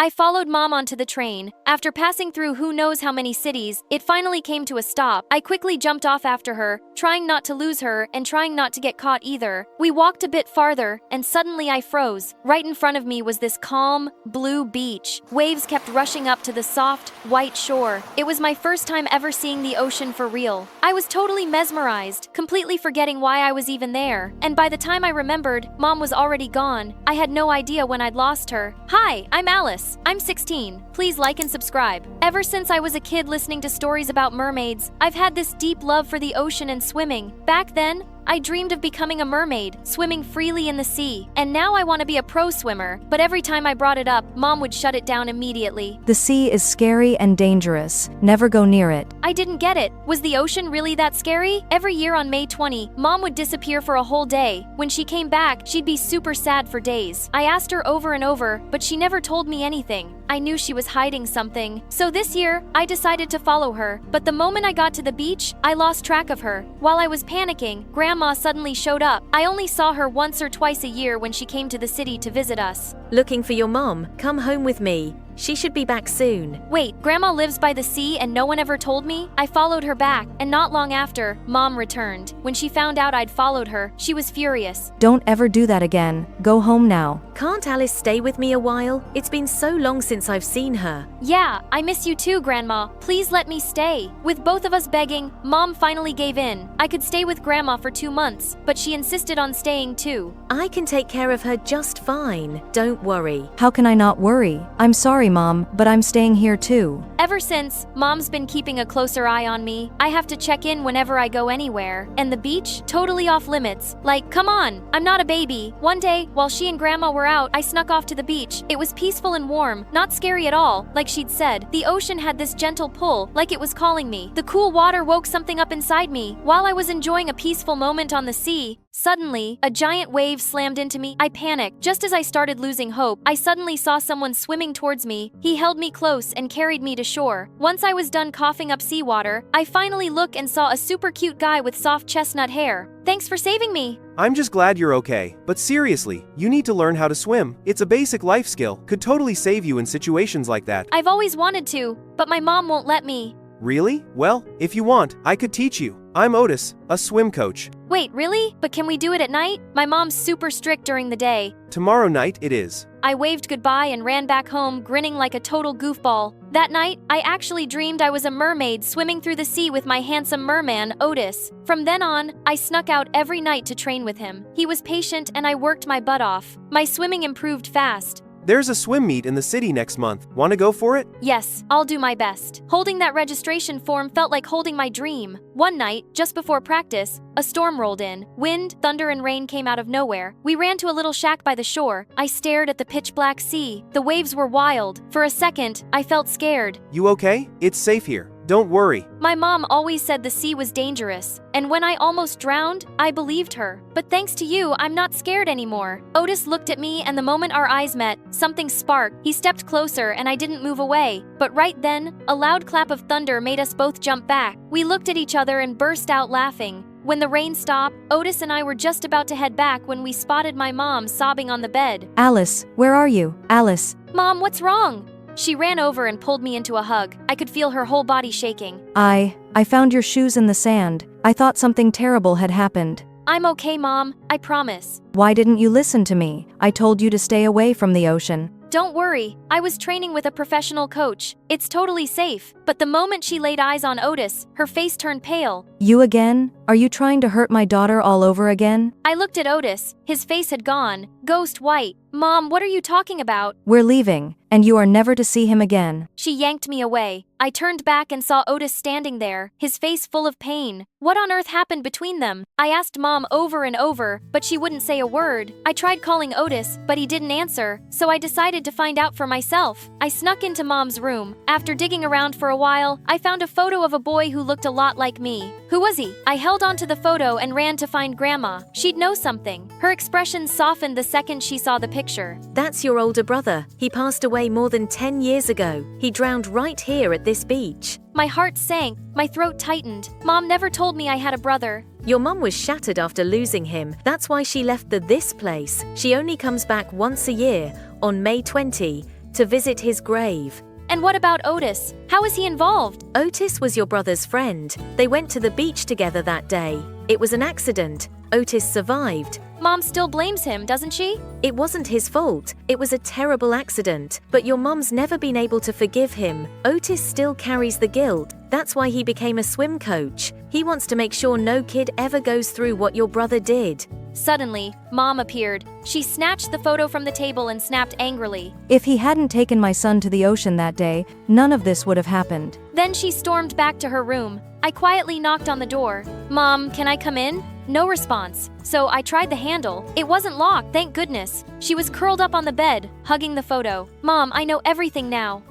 I followed Mom onto the train. After passing through who knows how many cities, it finally came to a stop. I quickly jumped off after her, trying not to lose her and trying not to get caught either. We walked a bit farther, and suddenly I froze. Right in front of me was this calm, blue beach. Waves kept rushing up to the soft, white shore. It was my first time ever seeing the ocean for real. I was totally mesmerized, completely forgetting why I was even there. And by the time I remembered, Mom was already gone. I had no idea when I'd lost her. Hi, I'm Alice. I'm 16. Please like and subscribe. Ever since I was a kid listening to stories about mermaids, I've had this deep love for the ocean and swimming. Back then, I dreamed of becoming a mermaid, swimming freely in the sea. And now I want to be a pro swimmer, but every time I brought it up, Mom would shut it down immediately. The sea is scary and dangerous. Never go near it. I didn't get it. Was the ocean really that scary? Every year on May 20, Mom would disappear for a whole day. When she came back, she'd be super sad for days. I asked her over and over, but she never told me anything. I knew she was hiding something. So this year, I decided to follow her. But the moment I got to the beach, I lost track of her. While I was panicking, Grandma suddenly showed up. I only saw her once or twice a year when she came to the city to visit us. Looking for your mom? Come home with me. She should be back soon. Wait, Grandma lives by the sea and no one ever told me? I followed her back, and not long after, Mom returned. When she found out I'd followed her, she was furious. Don't ever do that again. Go home now. Can't Alice stay with me a while? It's been so long since I've seen her. Yeah, I miss you too, Grandma. Please let me stay. With both of us begging, Mom finally gave in. I could stay with Grandma for 2 months, but she insisted on staying too. I can take care of her just fine. Don't worry. How can I not worry? I'm sorry, Mom, but I'm staying here too. Ever since, Mom's been keeping a closer eye on me. I have to check in whenever I go anywhere. And the beach? Totally off limits. Like, come on, I'm not a baby. One day, while she and Grandma were out, I snuck off to the beach. It was peaceful and warm, not scary at all. Like she'd said, the ocean had this gentle pull, like it was calling me. The cool water woke something up inside me. While I was enjoying a peaceful moment on the sea, suddenly, a giant wave slammed into me. I panicked. Just as I started losing hope, I suddenly saw someone swimming towards me. He held me close and carried me to shore. Once I was done coughing up seawater, I finally looked and saw a super cute guy with soft chestnut hair. Thanks for saving me. I'm just glad you're okay. But seriously, you need to learn how to swim. It's a basic life skill. Could totally save you in situations like that. I've always wanted to, but my mom won't let me. Really? Well, if you want, I could teach you. I'm Otis, a swim coach. Wait, really? But can we do it at night? My mom's super strict during the day. Tomorrow night it is. I waved goodbye and ran back home, grinning like a total goofball. That night, I actually dreamed I was a mermaid swimming through the sea with my handsome merman, Otis. From then on, I snuck out every night to train with him. He was patient and I worked my butt off. My swimming improved fast. There's a swim meet in the city next month. Want to go for it? Yes, I'll do my best. Holding that registration form felt like holding my dream. One night, just before practice, a storm rolled in. Wind, thunder, and rain came out of nowhere. We ran to a little shack by the shore. I stared at the pitch-black sea. The waves were wild. For a second, I felt scared. You okay? It's safe here. Don't worry. My mom always said the sea was dangerous, and when I almost drowned, I believed her. But thanks to you, I'm not scared anymore. Otis looked at me, and the moment our eyes met, something sparked. He stepped closer, and I didn't move away. But right then, a loud clap of thunder made us both jump back. We looked at each other and burst out laughing. When the rain stopped, Otis and I were just about to head back when we spotted my mom sobbing on the bed. Alice, where are you? Alice. Mom, what's wrong? She ran over and pulled me into a hug. I could feel her whole body shaking. I found your shoes in the sand. I thought something terrible had happened. I'm okay, Mom. I promise. Why didn't you listen to me? I told you to stay away from the ocean. Don't worry, I was training with a professional coach. It's totally safe. But the moment she laid eyes on Otis, her face turned pale. You again? Are you trying to hurt my daughter all over again? I looked at Otis. His face had gone, ghost white. Mom, what are you talking about? We're leaving, and you are never to see him again. She yanked me away. I turned back and saw Otis standing there, his face full of pain. What on earth happened between them? I asked Mom over and over, but she wouldn't say a word. I tried calling Otis, but he didn't answer, so I decided to find out for myself. I snuck into Mom's room. After digging around for a while, I found a photo of a boy who looked a lot like me. Who was he? I held onto the photo and ran to find Grandma. She'd know something. Her expression softened the second she saw the picture. That's your older brother. He passed away more than 10 years ago. He drowned right here at this beach. My heart sank. My throat tightened. Mom never told me I had a brother. Your mum was shattered after losing him. That's why she left this place. She only comes back once a year, on May 20. to visit his grave. And what about Otis? How is he involved? Otis was your brother's friend. They went to the beach together that day. It was an accident. Otis survived. Mom still blames him, doesn't she? It wasn't his fault. It was a terrible accident. But your mom's never been able to forgive him. Otis still carries the guilt. That's why he became a swim coach. He wants to make sure no kid ever goes through what your brother did. Suddenly, Mom appeared. She snatched the photo from the table and snapped angrily. If he hadn't taken my son to the ocean that day, none of this would have happened. Then she stormed back to her room. I quietly knocked on the door. Mom, can I come in? No response. So I tried the handle. It wasn't locked, thank goodness. She was curled up on the bed, hugging the photo. Mom, I know everything now.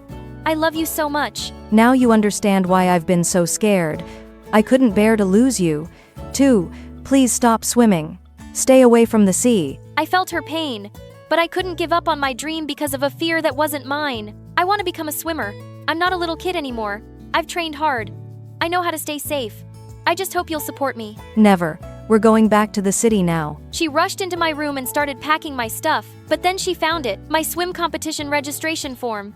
I love you so much. Now you understand why I've been so scared. I couldn't bear to lose you. 2. Please stop swimming. Stay away from the sea. I felt her pain, but I couldn't give up on my dream because of a fear that wasn't mine. I want to become a swimmer. I'm not a little kid anymore. I've trained hard. I know how to stay safe. I just hope you'll support me. Never. We're going back to the city now. She rushed into my room and started packing my stuff, but then she found it, my swim competition registration form.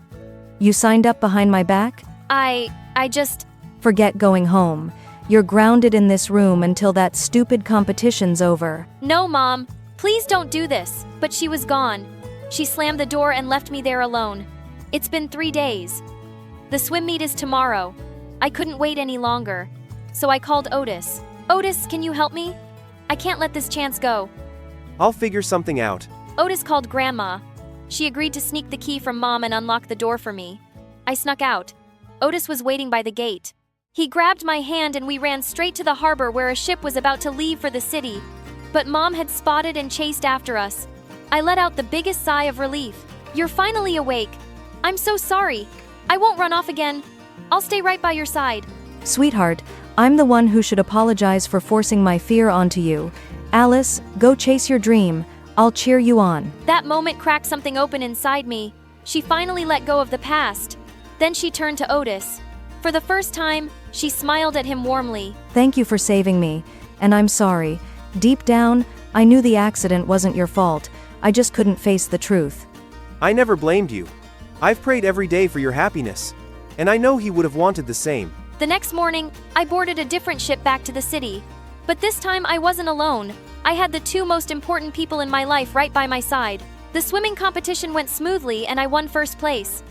You signed up behind my back? I just... Forget going home. You're grounded in this room until that stupid competition's over. No, Mom. Please don't do this. But she was gone. She slammed the door and left me there alone. It's been 3 days. The swim meet is tomorrow. I couldn't wait any longer. So I called Otis. Otis, can you help me? I can't let this chance go. I'll figure something out. Otis called Grandma. She agreed to sneak the key from Mom and unlock the door for me. I snuck out. Otis was waiting by the gate. He grabbed my hand and we ran straight to the harbor where a ship was about to leave for the city. But Mom had spotted and chased after us. I let out the biggest sigh of relief. You're finally awake. I'm so sorry. I won't run off again. I'll stay right by your side. Sweetheart, I'm the one who should apologize for forcing my fear onto you. Alice, go chase your dream. I'll cheer you on. That moment cracked something open inside me. She finally let go of the past. Then she turned to Otis. For the first time, she smiled at him warmly. Thank you for saving me, and I'm sorry. Deep down, I knew the accident wasn't your fault. I just couldn't face the truth. I never blamed you. I've prayed every day for your happiness. And I know he would have wanted the same. The next morning, I boarded a different ship back to the city. But this time I wasn't alone. I had the 2 most important people in my life right by my side. The swimming competition went smoothly and I won first place.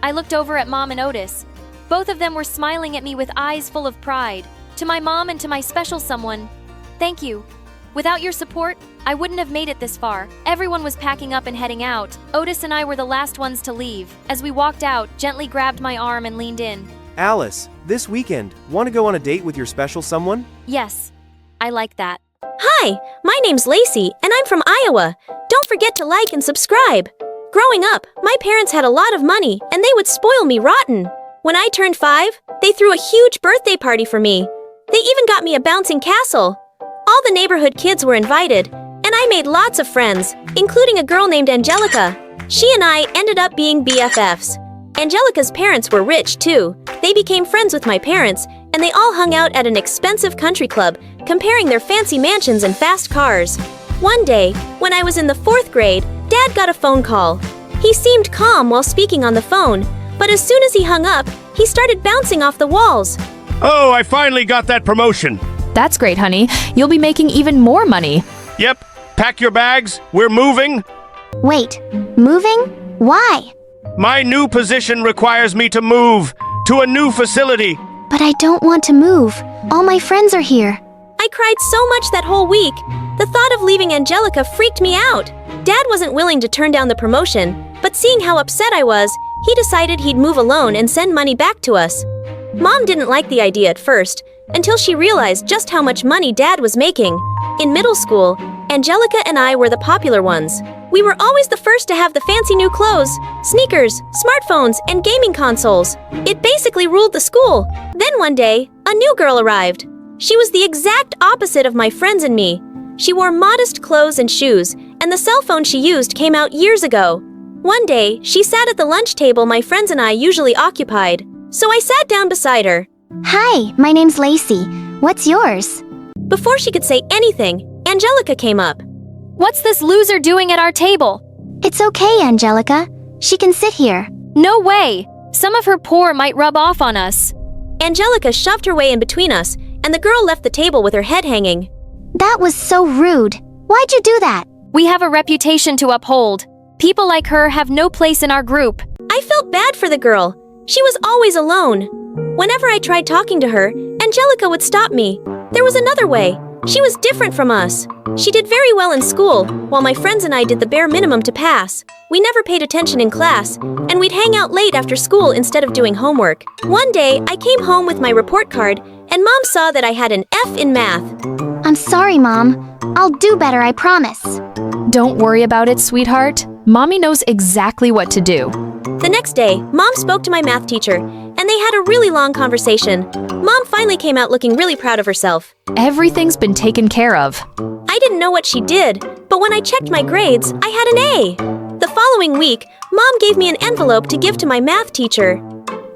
I looked over at Mom and Otis. Both of them were smiling at me with eyes full of pride. To my mom and to my special someone, thank you. Without your support, I wouldn't have made it this far. Everyone was packing up and heading out. Otis and I were the last ones to leave. As we walked out, gently grabbed my arm and leaned in. Alice, this weekend, want to go on a date with your special someone? Yes, I like that. Hi, my name's Lacey, and I'm from Iowa. Don't forget to like and subscribe. Growing up, my parents had a lot of money, and they would spoil me rotten. When I turned 5, they threw a huge birthday party for me. They even got me a bouncing castle. All the neighborhood kids were invited, and I made lots of friends, including a girl named Angelica. She and I ended up being BFFs. Angelica's parents were rich, too. They became friends with my parents, and they all hung out at an expensive country club, comparing their fancy mansions and fast cars. One day, when I was in the 4th grade, Dad got a phone call. He seemed calm while speaking on the phone, but as soon as he hung up, he started bouncing off the walls. Oh, I finally got that promotion. That's great, honey. You'll be making even more money. Yep, pack your bags, we're moving. Wait, moving? Why? My new position requires me to move to a new facility. But I don't want to move. All my friends are here. I cried so much that whole week. The thought of leaving Angelica freaked me out. Dad wasn't willing to turn down the promotion, but seeing how upset I was, he decided he'd move alone and send money back to us. Mom didn't like the idea at first, until she realized just how much money Dad was making. In middle school, Angelica and I were the popular ones. We were always the first to have the fancy new clothes, sneakers, smartphones, and gaming consoles. It basically ruled the school. Then one day, a new girl arrived. She was the exact opposite of my friends and me. She wore modest clothes and shoes, and the cell phone she used came out years ago. One day, she sat at the lunch table my friends and I usually occupied, so I sat down beside her. Hi, my name's Lacey. What's yours? Before she could say anything, Angelica came up. What's this loser doing at our table? It's okay, Angelica. She can sit here. No way! Some of her pour might rub off on us. Angelica shoved her way in between us, and the girl left the table with her head hanging. That was so rude. Why'd you do that? We have a reputation to uphold. People like her have no place in our group. I felt bad for the girl. She was always alone. Whenever I tried talking to her, Angelica would stop me. There was another way. She was different from us. She did very well in school, while my friends and I did the bare minimum to pass. We never paid attention in class, and we'd hang out late after school instead of doing homework. One day, I came home with my report card, and Mom saw that I had an F in math. I'm sorry, Mom. I'll do better, I promise. Don't worry about it, sweetheart. Mommy knows exactly what to do. The next day, Mom spoke to my math teacher, and they had a really long conversation. Mom finally came out looking really proud of herself. Everything's been taken care of. I didn't know what she did, but when I checked my grades, I had an A. The following week, Mom gave me an envelope to give to my math teacher.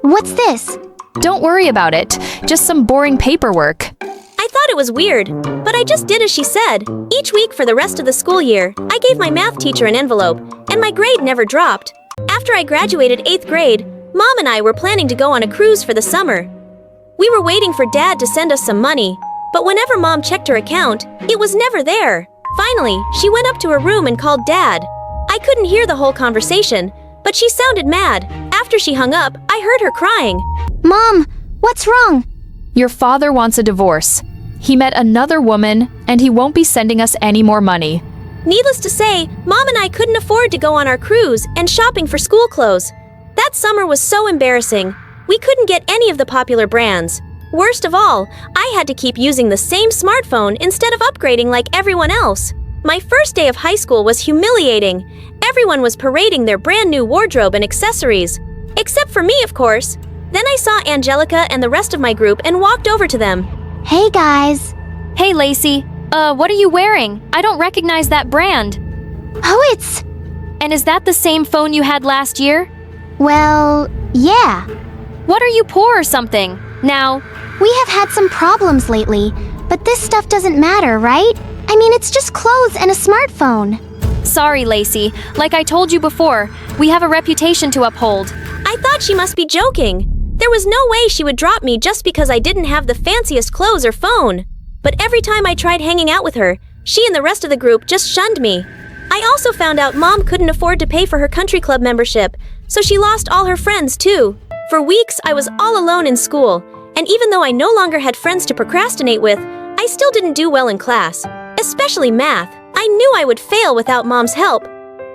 What's this? Don't worry about it. Just some boring paperwork. I thought it was weird, but I just did as she said. Each week for the rest of the school year, I gave my math teacher an envelope, and my grade never dropped. After I graduated 8th grade, Mom and I were planning to go on a cruise for the summer. We were waiting for Dad to send us some money, but whenever Mom checked her account, it was never there. Finally, she went up to her room and called Dad. I couldn't hear the whole conversation, but she sounded mad. After she hung up, I heard her crying. Mom, what's wrong? Your father wants a divorce. He met another woman, and he won't be sending us any more money. Needless to say, Mom and I couldn't afford to go on our cruise and shopping for school clothes. That summer was so embarrassing. We couldn't get any of the popular brands. Worst of all, I had to keep using the same smartphone instead of upgrading like everyone else. My first day of high school was humiliating. Everyone was parading their brand new wardrobe and accessories. Except for me, of course. Then I saw Angelica and the rest of my group and walked over to them. Hey, guys. Hey, Lacey. What are you wearing? I don't recognize that brand. Oh, it's... And is that the same phone you had last year? Well, yeah. What are you poor or something? Now, We have had some problems lately, but this stuff doesn't matter, right? I mean, it's just clothes and a smartphone. sorry, Lacey. Like I told you before, we have a reputation to uphold. I thought she must be joking. There was no way she would drop me just because I didn't have the fanciest clothes or phone. But every time I tried hanging out with her, she and the rest of the group just shunned me. I also found out Mom couldn't afford to pay for her country club membership, so she lost all her friends too. For weeks, I was all alone in school, and even though I no longer had friends to procrastinate with, I still didn't do well in class, especially math. I knew I would fail without Mom's help.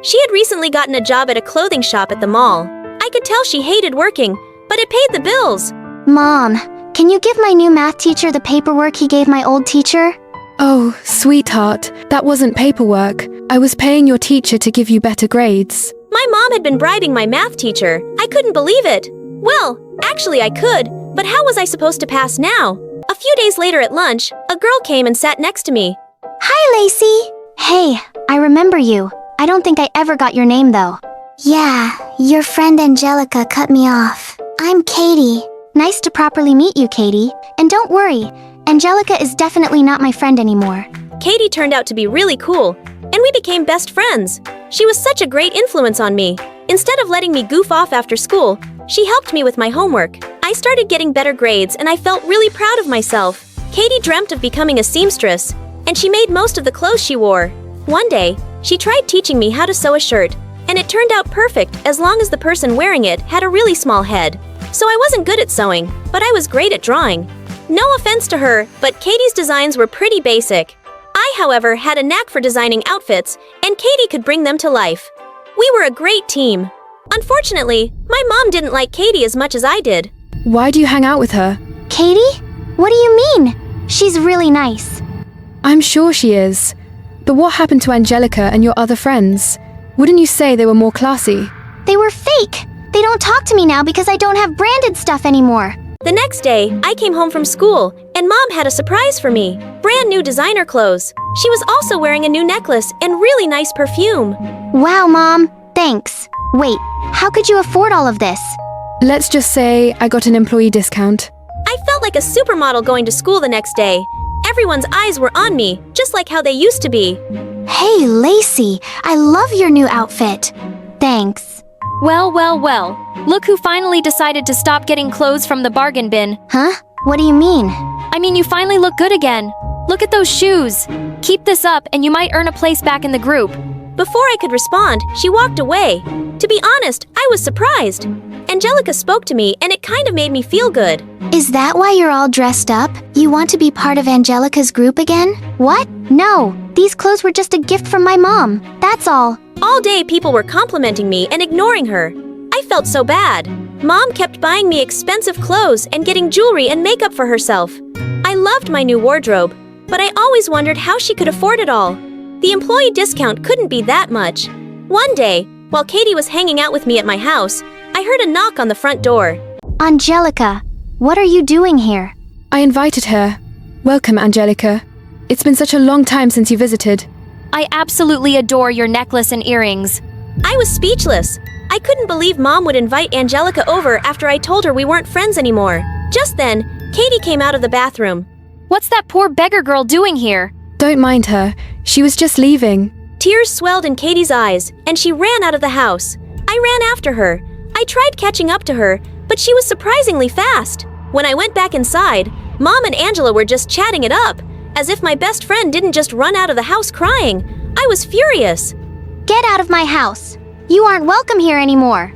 She had recently gotten a job at a clothing shop at the mall. I could tell she hated working, but it paid the bills. Mom, can you give my new math teacher the paperwork he gave my old teacher? Oh, sweetheart, that wasn't paperwork. I was paying your teacher to give you better grades. My mom had been bribing my math teacher. I couldn't believe it. Well, actually I could, but how was I supposed to pass now? A few days later at lunch, a girl came and sat next to me. Hi, Lacey. Hey, I remember you. I don't think I ever got your name, though. Yeah, your friend Angelica cut me off. I'm Katie. Nice to properly meet you, Katie. And don't worry, Angelica is definitely not my friend anymore. Katie turned out to be really cool, and we became best friends. She was such a great influence on me. Instead of letting me goof off after school, she helped me with my homework. I started getting better grades, and I felt really proud of myself. Katie dreamt of becoming a seamstress, and she made most of the clothes she wore. One day, she tried teaching me how to sew a shirt, and it turned out perfect as long as the person wearing it had a really small head. So I wasn't good at sewing, but I was great at drawing. No offense to her, but Katie's designs were pretty basic. I, however, had a knack for designing outfits, and Katie could bring them to life. We were a great team. Unfortunately, my mom didn't like Katie as much as I did. Why do you hang out with her? Katie? What do you mean? She's really nice. I'm sure she is. But what happened to Angelica and your other friends? Wouldn't you say they were more classy? They were fake. They don't talk to me now because I don't have branded stuff anymore. The next day, I came home from school, and Mom had a surprise for me. Brand new designer clothes. She was also wearing a new necklace and really nice perfume. Wow, Mom. Thanks. Wait, how could you afford all of this? Let's just say I got an employee discount. I felt like a supermodel going to school the next day. Everyone's eyes were on me, just like how they used to be. Hey, Lacey, I love your new outfit. Thanks. Well, well, well. Look who finally decided to stop getting clothes from the bargain bin. Huh? What do you mean? I mean, you finally look good again. Look at those shoes. Keep this up and you might earn a place back in the group. Before I could respond, she walked away. To be honest, I was surprised. Angelica spoke to me and it kind of made me feel good. Is that why you're all dressed up? You want to be part of Angelica's group again? What? No, these clothes were just a gift from my mom. That's all. All day people were complimenting me and ignoring her. I felt so bad. Mom kept buying me expensive clothes and getting jewelry and makeup for herself. I loved my new wardrobe, but I always wondered how she could afford it all. The employee discount couldn't be that much. One day, while Katie was hanging out with me at my house, I heard a knock on the front door. Angelica, what are you doing here? I invited her. Welcome, Angelica. It's been such a long time since you visited. I absolutely adore your necklace and earrings. I was speechless. I couldn't believe Mom would invite Angelica over after I told her we weren't friends anymore. Just then, Katie came out of the bathroom. What's that poor beggar girl doing here? Don't mind her. She was just leaving. Tears swelled in Katie's eyes, and she ran out of the house. I ran after her. I tried catching up to her, but she was surprisingly fast. When I went back inside, Mom and Angela were just chatting it up, as if my best friend didn't just run out of the house crying. I was furious. Get out of my house. You aren't welcome here anymore.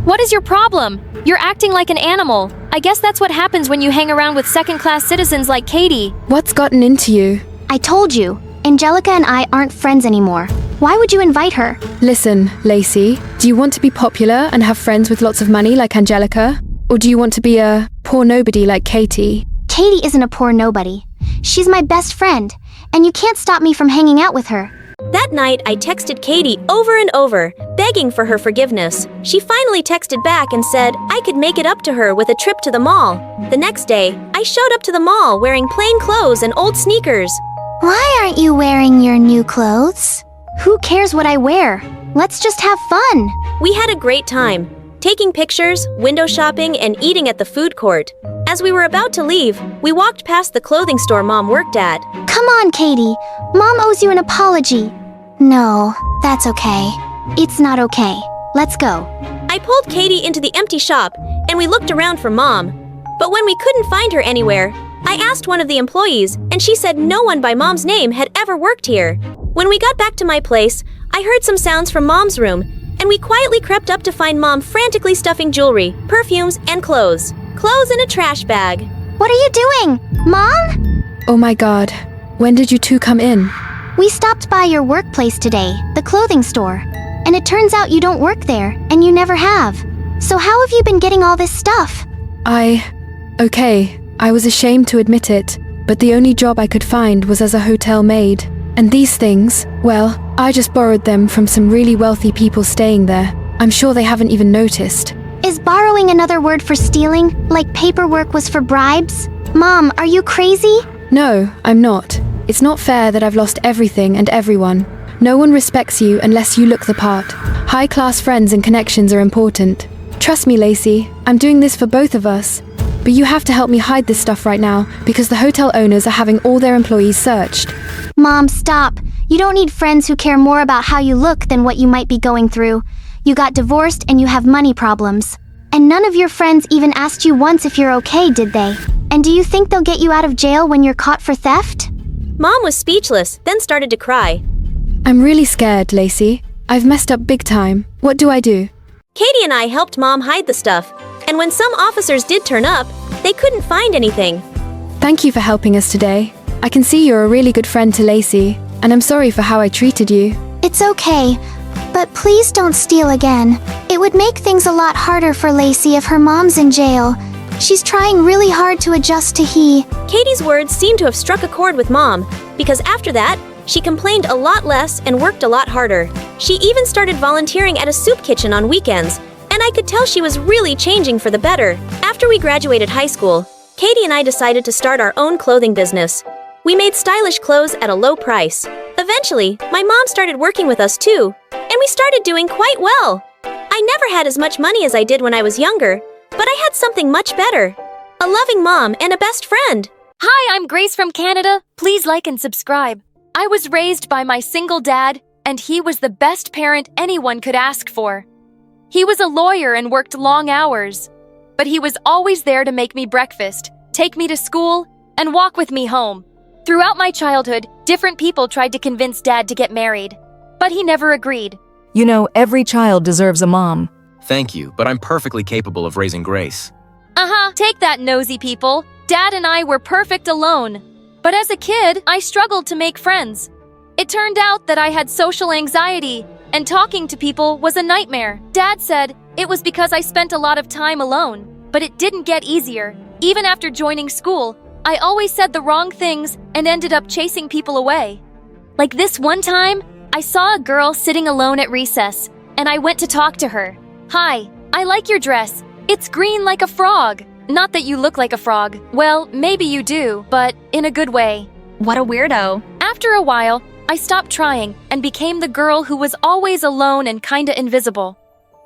What is your problem? You're acting like an animal. I guess that's what happens when you hang around with second-class citizens like Katie. What's gotten into you? I told you, Angelica and I aren't friends anymore. Why would you invite her? Listen, Lacey, do you want to be popular and have friends with lots of money like Angelica? Or do you want to be a poor nobody like Katie? Katie isn't a poor nobody. She's my best friend, and you can't stop me from hanging out with her. That night, I texted Katie over and over, begging for her forgiveness. She finally texted back and said I could make it up to her with a trip to the mall. The next day, I showed up to the mall wearing plain clothes and old sneakers. Why aren't you wearing your new clothes? Who cares what I wear? Let's just have fun. We had a great time, taking pictures, window shopping, and eating at the food court. As we were about to leave, we walked past the clothing store Mom worked at. Come on, Katie. Mom owes you an apology. No, that's okay. It's not okay. Let's go. I pulled Katie into the empty shop, and we looked around for Mom. But when we couldn't find her anywhere, I asked one of the employees, and she said no one by Mom's name had ever worked here. When we got back to my place, I heard some sounds from Mom's room, and we quietly crept up to find Mom frantically stuffing jewelry, perfumes, and clothes. Clothes in a trash bag. What are you doing? Mom? Oh my god. When did you two come in? We stopped by your workplace today, the clothing store. And it turns out you don't work there, and you never have. So how have you been getting all this stuff? Okay, I was ashamed to admit it, but the only job I could find was as a hotel maid. And these things, well, I just borrowed them from some really wealthy people staying there. I'm sure they haven't even noticed. Is borrowing another word for stealing, like paperwork was for bribes? Mom, are you crazy? No, I'm not. It's not fair that I've lost everything and everyone. No one respects you unless you look the part. High-class friends and connections are important. Trust me, Lacey, I'm doing this for both of us. But you have to help me hide this stuff right now because the hotel owners are having all their employees searched. Mom, stop. You don't need friends who care more about how you look than what you might be going through. You got divorced and you have money problems. And none of your friends even asked you once if you're okay, did they? And do you think they'll get you out of jail when you're caught for theft? Mom was speechless, then started to cry. I'm really scared, Lacey. I've messed up big time. What do I do? Katie and I helped Mom hide the stuff, and when some officers did turn up, they couldn't find anything. Thank you for helping us today. I can see you're a really good friend to Lacey, and I'm sorry for how I treated you. It's okay, but please don't steal again. It would make things a lot harder for Lacey if her mom's in jail. She's trying really hard to adjust to he. Katie's words seemed to have struck a chord with Mom, because after that, she complained a lot less and worked a lot harder. She even started volunteering at a soup kitchen on weekends, and I could tell she was really changing for the better. After we graduated high school, Katie and I decided to start our own clothing business. We made stylish clothes at a low price. Eventually, my mom started working with us too, and we started doing quite well. I never had as much money as I did when I was younger, but I had something much better. A loving mom and a best friend. Hi, I'm Grace from Canada. Please like and subscribe. I was raised by my single dad, and he was the best parent anyone could ask for. He was a lawyer and worked long hours. But he was always there to make me breakfast, take me to school, and walk with me home. Throughout my childhood, different people tried to convince Dad to get married, but he never agreed. You know, every child deserves a mom. Thank you, but I'm perfectly capable of raising Grace. Take that, nosy people. Dad and I were perfect alone. But as a kid, I struggled to make friends. It turned out that I had social anxiety, and talking to people was a nightmare. Dad said it was because I spent a lot of time alone, but it didn't get easier. Even after joining school, I always said the wrong things and ended up chasing people away. Like this one time, I saw a girl sitting alone at recess, and I went to talk to her. "Hi, I like your dress. It's green like a frog." Not that you look like a frog. Well, maybe you do, but in a good way. What a weirdo. After a while, I stopped trying and became the girl who was always alone and kinda invisible.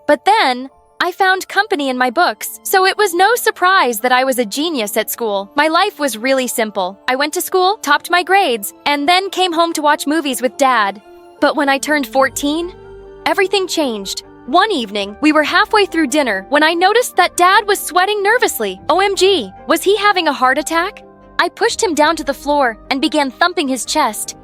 But then, I found company in my books, so it was no surprise that I was a genius at school. My life was really simple. I went to school, topped my grades, and then came home to watch movies with Dad. But when I turned 14, everything changed. One evening, we were halfway through dinner when I noticed that Dad was sweating nervously. OMG, was he having a heart attack? I pushed him down to the floor and began thumping his chest.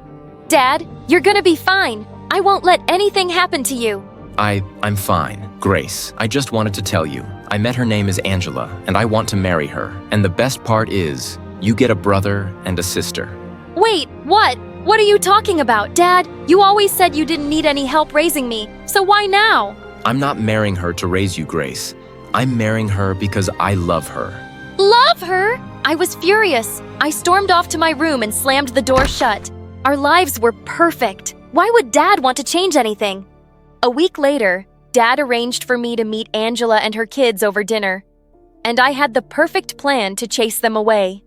"Dad, you're gonna be fine. I won't let anything happen to you." I'm fine. Grace, I just wanted to tell you. I met her name is Angela, and I want to marry her. And the best part is, you get a brother and a sister. Wait, what? What are you talking about, Dad? You always said you didn't need any help raising me, so why now? I'm not marrying her to raise you, Grace. I'm marrying her because I love her. Love her? I was furious. I stormed off to my room and slammed the door shut. Our lives were perfect. Why would Dad want to change anything? A week later, Dad arranged for me to meet Angela and her kids over dinner. And I had the perfect plan to chase them away.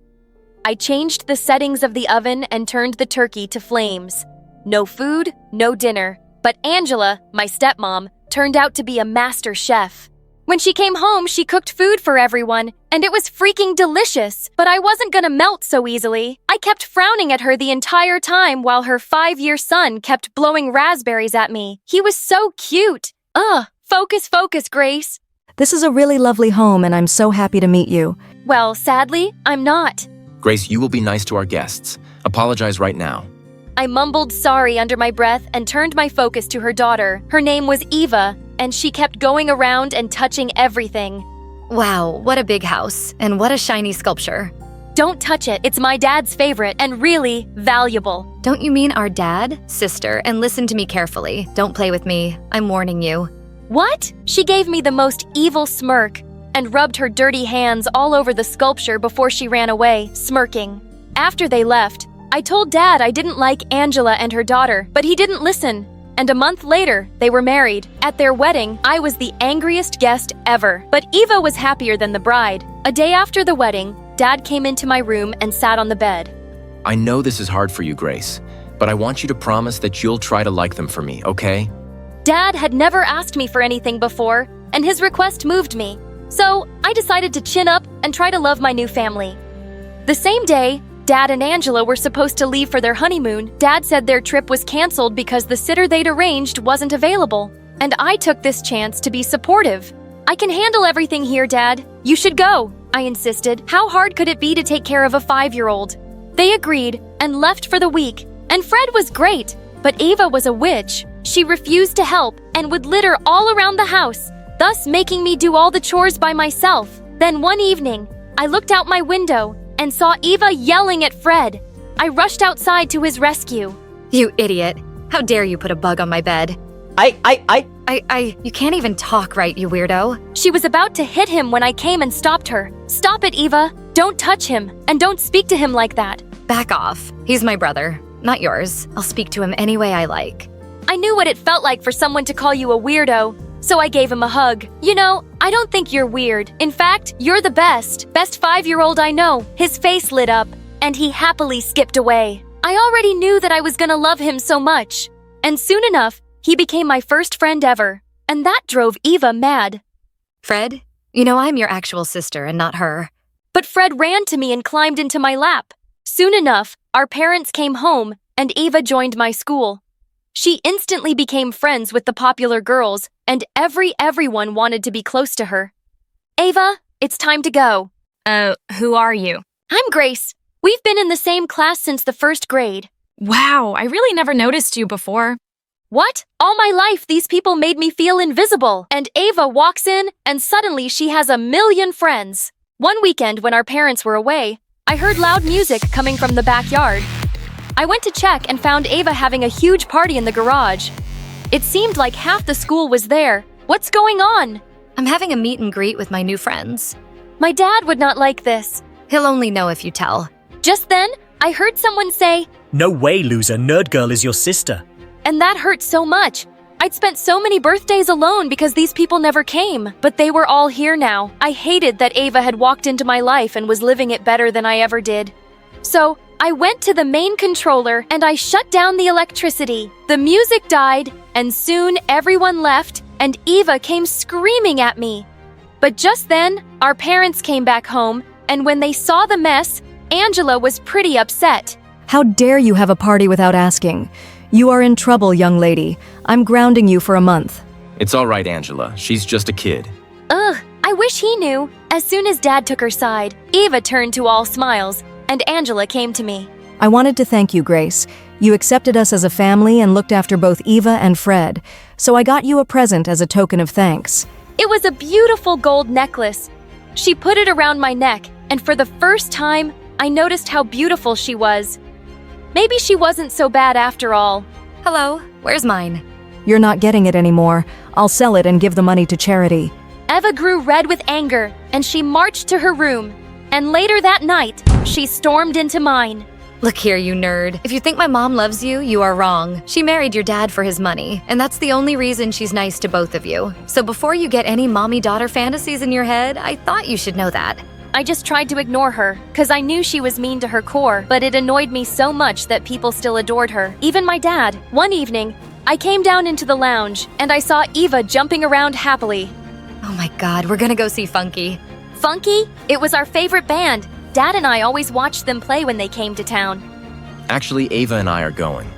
I changed the settings of the oven and turned the turkey to flames. No food, no dinner. But Angela, my stepmom, turned out to be a master chef. When she came home, she cooked food for everyone, and it was freaking delicious. But I wasn't gonna melt so easily. I kept frowning at her the entire time while her 5-year son kept blowing raspberries at me. He was so cute. Focus, Grace. This is a really lovely home, and I'm so happy to meet you. Well, sadly, I'm not. Grace, you will be nice to our guests. Apologize right now. I mumbled sorry under my breath and turned my focus to her daughter. Her name was Eva, and she kept going around and touching everything. Wow, what a big house, and what a shiny sculpture. Don't touch it. It's my dad's favorite and really valuable. Don't you mean our dad, sister, and listen to me carefully. Don't play with me. I'm warning you. What? She gave me the most evil smirk and rubbed her dirty hands all over the sculpture before she ran away, smirking. After they left, I told Dad I didn't like Angela and her daughter, but he didn't listen. And a month later, they were married. At their wedding, I was the angriest guest ever, but Eva was happier than the bride. A day after the wedding, Dad came into my room and sat on the bed. I know this is hard for you, Grace, but I want you to promise that you'll try to like them for me, okay? Dad had never asked me for anything before, and his request moved me. So I decided to chin up and try to love my new family. The same day, Dad and Angela were supposed to leave for their honeymoon. Dad said their trip was canceled because the sitter they'd arranged wasn't available. And I took this chance to be supportive. "I can handle everything here, Dad. You should go," I insisted. How hard could it be to take care of a 5-year-old? They agreed and left for the week. And Fred was great, but Eva was a witch. She refused to help and would litter all around the house, thus making me do all the chores by myself. Then one evening, I looked out my window and saw Eva yelling at Fred. I rushed outside to his rescue. You idiot. How dare you put a bug on my bed? You can't even talk right, you weirdo. She was about to hit him when I came and stopped her. "Stop it, Eva. Don't touch him, and don't speak to him like that." Back off. He's my brother, not yours. I'll speak to him any way I like. I knew what it felt like for someone to call you a weirdo, so I gave him a hug. "You know, I don't think you're weird. In fact, you're the best 5-year-old I know." His face lit up, and he happily skipped away. I already knew that I was gonna love him so much. And soon enough, he became my first friend ever. And that drove Eva mad. Fred, you know I'm your actual sister and not her. But Fred ran to me and climbed into my lap. Soon enough, our parents came home, and Eva joined my school. She instantly became friends with the popular girls, and everyone wanted to be close to her. Ava, it's time to go. Who are you? I'm Grace. We've been in the same class since the first grade. Wow, I really never noticed you before. What? All my life, these people made me feel invisible. And Ava walks in, and suddenly she has a million friends. One weekend when our parents were away, I heard loud music coming from the backyard. I went to check and found Ava having a huge party in the garage. It seemed like half the school was there. What's going on? I'm having a meet and greet with my new friends. My dad would not like this. He'll only know if you tell. Just then, I heard someone say, "No way, loser. Nerd Girl is your sister." and that hurt so much. I'd spent so many birthdays alone because these people never came, but they were all here now. I hated that Ava had walked into my life and was living it better than I ever did. So, I went to the main controller and I shut down the electricity. The music died, and soon everyone left, and Eva came screaming at me. But just then, our parents came back home, and when they saw the mess, Angela was pretty upset. How dare you have a party without asking? You are in trouble, young lady. I'm grounding you for a month. It's all right, Angela. She's just a kid. Ugh, I wish he knew. As soon as Dad took her side, Eva turned to all smiles, and Angela came to me. I wanted to thank you, Grace. You accepted us as a family and looked after both Eva and Fred, so I got you a present as a token of thanks. It was a beautiful gold necklace. She put it around my neck, and for the first time, I noticed how beautiful she was. Maybe she wasn't so bad after all. Hello, where's mine? You're not getting it anymore. I'll sell it and give the money to charity. Eva grew red with anger, and she marched to her room. And later that night, she stormed into mine. Look here, you nerd. If you think my mom loves you, you are wrong. She married your dad for his money, and that's the only reason she's nice to both of you. So before you get any mommy-daughter fantasies in your head, I thought you should know that. I just tried to ignore her, because I knew she was mean to her core, but it annoyed me so much that people still adored her, even my dad. One evening, I came down into the lounge, and I saw Eva jumping around happily. Oh my god, we're gonna go see Funky. Funky? It was our favorite band. Dad and I always watched them play when they came to town. Actually, Ava and I are going.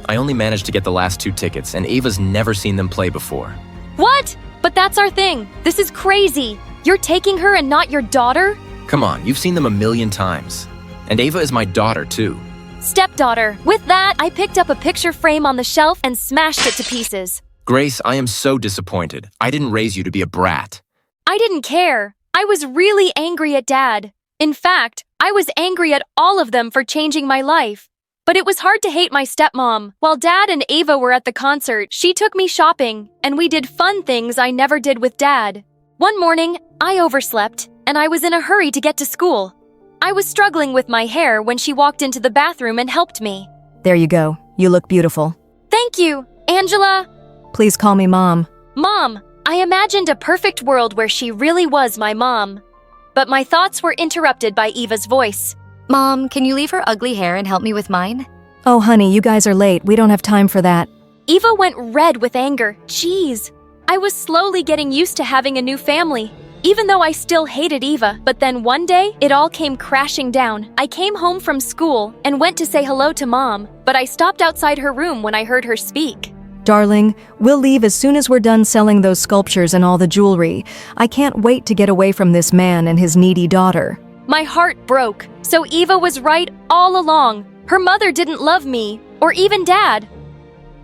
I only managed to get the last 2 tickets, and Ava's never seen them play before. What? But that's our thing. This is crazy. You're taking her and not your daughter? Come on, you've seen them a million times. And Ava is my daughter, too. Stepdaughter. With that, I picked up a picture frame on the shelf and smashed it to pieces. Grace, I am so disappointed. I didn't raise you to be a brat. I didn't care. I was really angry at Dad. In fact, I was angry at all of them for changing my life. But it was hard to hate my stepmom. While Dad and Ava were at the concert, she took me shopping, and we did fun things I never did with Dad. One morning, I overslept, and I was in a hurry to get to school. I was struggling with my hair when she walked into the bathroom and helped me. There you go. You look beautiful. Thank you, Angela. Please call me Mom. Mom, I imagined a perfect world where she really was my mom. But my thoughts were interrupted by Eva's voice. Mom, can you leave her ugly hair and help me with mine? Oh, honey, you guys are late. We don't have time for that. Eva went red with anger. Jeez. I was slowly getting used to having a new family, even though I still hated Eva. But then one day, it all came crashing down. I came home from school and went to say hello to Mom, but I stopped outside her room when I heard her speak. Darling, we'll leave as soon as we're done selling those sculptures and all the jewelry. I can't wait to get away from this man and his needy daughter. My heart broke. So Eva was right all along. Her mother didn't love me, or even Dad.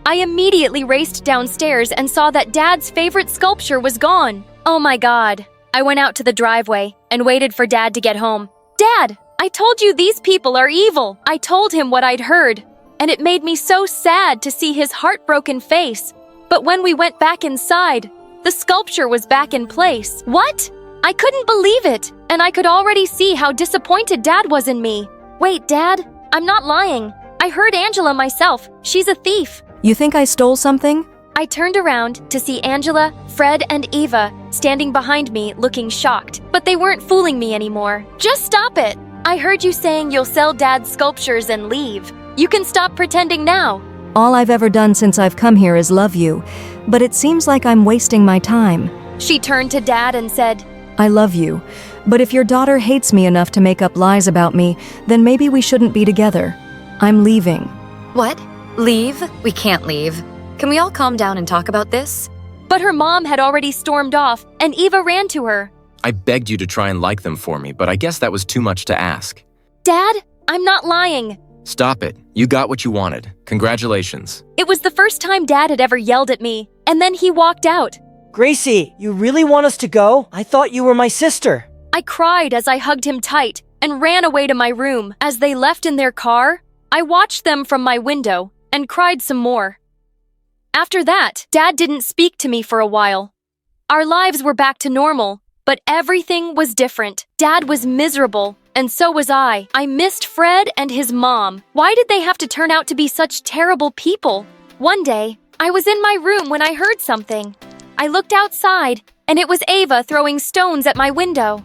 I immediately raced downstairs and saw that Dad's favorite sculpture was gone. Oh my God. I went out to the driveway and waited for Dad to get home. Dad, I told you these people are evil. I told him what I'd heard, and it made me so sad to see his heartbroken face. But when we went back inside, the sculpture was back in place. What? I couldn't believe it, and I could already see how disappointed Dad was in me. Wait, Dad, I'm not lying. I heard Angela myself. She's a thief. You think I stole something? I turned around to see Angela, Fred, and Eva standing behind me looking shocked. But they weren't fooling me anymore. Just stop it. I heard you saying you'll sell Dad's sculptures and leave. You can stop pretending now. All I've ever done since I've come here is love you, but it seems like I'm wasting my time. She turned to Dad and said, I love you, but if your daughter hates me enough to make up lies about me, then maybe we shouldn't be together. I'm leaving. What? Leave? We can't leave. Can we all calm down and talk about this? But her mom had already stormed off, and Eva ran to her. I begged you to try and like them for me, but I guess that was too much to ask. Dad, I'm not lying. Stop it. You got what you wanted. Congratulations. It was the first time Dad had ever yelled at me, and then he walked out. Gracie, you really want us to go? I thought you were my sister. I cried as I hugged him tight and ran away to my room. As they left in their car, I watched them from my window and cried some more. After that, Dad didn't speak to me for a while. Our lives were back to normal, but everything was different. Dad was miserable, and so was I. I missed Fred and his mom. Why did they have to turn out to be such terrible people? One day, I was in my room when I heard something. I looked outside, and it was Ava throwing stones at my window.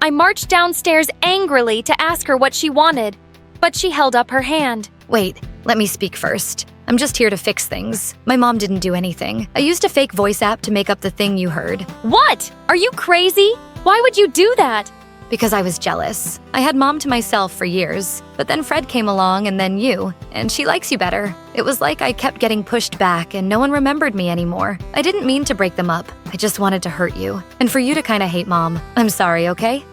I marched downstairs angrily to ask her what she wanted, but she held up her hand. Wait, let me speak first. I'm just here to fix things. My mom didn't do anything. I used a fake voice app to make up the thing you heard. What? Are you crazy? Why would you do that? Because I was jealous. I had mom to myself for years, but then Fred came along and then you, and she likes you better. It was like I kept getting pushed back and no one remembered me anymore. I didn't mean to break them up. I just wanted to hurt you, and for you to kinda hate mom. I'm sorry, okay?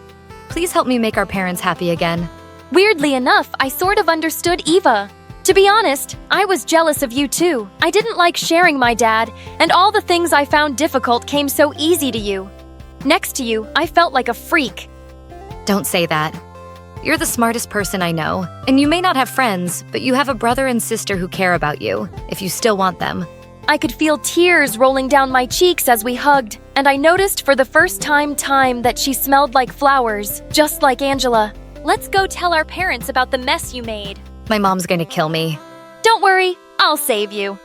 Please help me make our parents happy again. Weirdly enough, I sort of understood Eva. To be honest, I was jealous of you too. I didn't like sharing my dad, and all the things I found difficult came so easy to you. Next to you, I felt like a freak. Don't say that. You're the smartest person I know, and you may not have friends, but you have a brother and sister who care about you, if you still want them. I could feel tears rolling down my cheeks as we hugged, and I noticed for the first time that she smelled like flowers, just like Angela. Let's go tell our parents about the mess you made. My mom's gonna kill me. Don't worry, I'll save you.